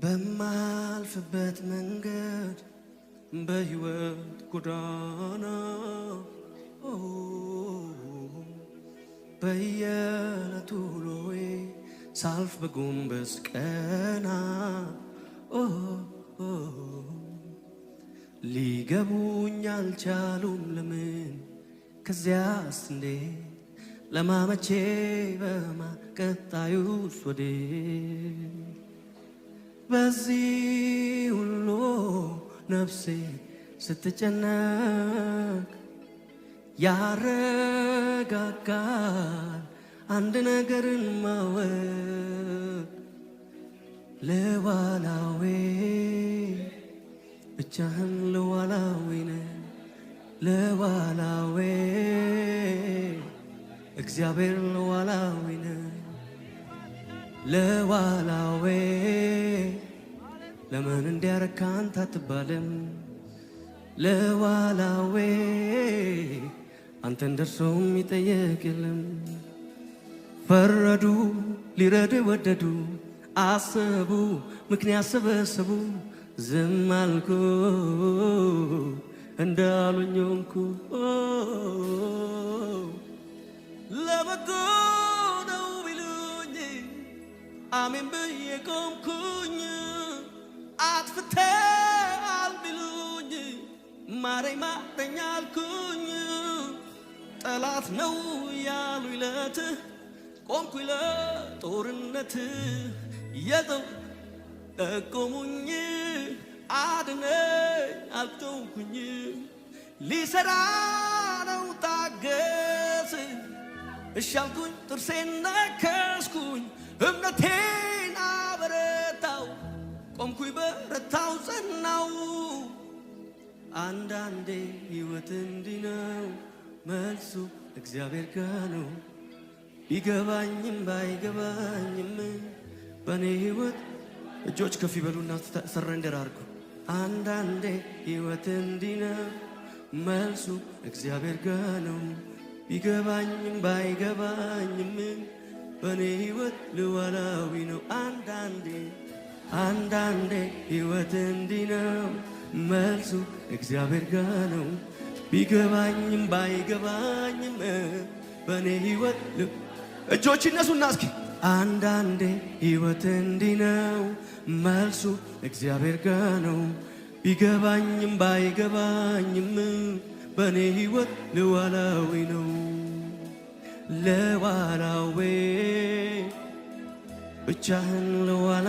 በማልፍበት መንገድ በሕይወት ጎዳና በየዕለቱ ውሎዬ ሳልፍ በጎንበስ ቀና ሊገቡኝ አልቻሉም ለምን ከዚያስ እንዴት ለማመቼ በማቀጣዩስ ወዴት በዚህ ሁሉ ነፍሴ ስትጨነቅ ያረጋጋል አንድ ነገርን ማወቅ ለዋላዌ ብቻህን ለዋላዌ ነህ ለዋላዌ እግዚአብሔር ለዋላዌ ነህ ለዋላዌ ለምን እንዲያረካ አንተ አትባልም ለዋላዌ አንተን ደርሶ የሚጠየቅ የለም ፈረዱ ሊረዱ ወደዱ አሰቡ ምክንያት ሰበሰቡ ዝም አልኩ እንዳሉኝ ሆንኩ ለበጎ ነው ቢሉኝ አሜን ብዬ ቆምኩኝ አጥፍተሃል ቢሉኝ ማረኝ ማረኝ አልኩኝ ጠላት ነው ያሉ ይለት ቆምኩኝ ለጦርነት የጠው ጠቆሙኝ አድነኝ አልተውኩኝ ሊሰራ ነው ታገስ እሻልኩኝ ጥርሴን ነከስኩኝ እምነቴን አበረታው ቆምኩኝ በረታው ጸናው አንዳንዴ ሕይወት እንዲህ ነው መልሱ እግዚአብሔር ጋር ነው ቢገባኝም ባይገባኝም በእኔ ሕይወት እጆች ከፍ ይበሉና ሰረንደር አድርጉ አንዳንዴ ሕይወት እንዲህ ነው መልሱ እግዚአብሔር ጋር ነው ቢገባኝም ባይገባኝም በእኔ ሕይወት ልዋላዊ ነው አንዳንዴ ሕይወት እንዲህ ነው መልሱ እግዚአብሔር ጋር ነው ቢገባኝም ባይገባኝም በእኔ ሕይወት እጆች ይነሱና እስኪ አንዳንዴ ሕይወት እንዲህ ነው መልሱ እግዚአብሔር ጋር ነው ቢገባኝም ባይገባኝም በእኔ ሕይወት ለዋላዌ ነው ለዋላዌ ብቻህን ለዋላ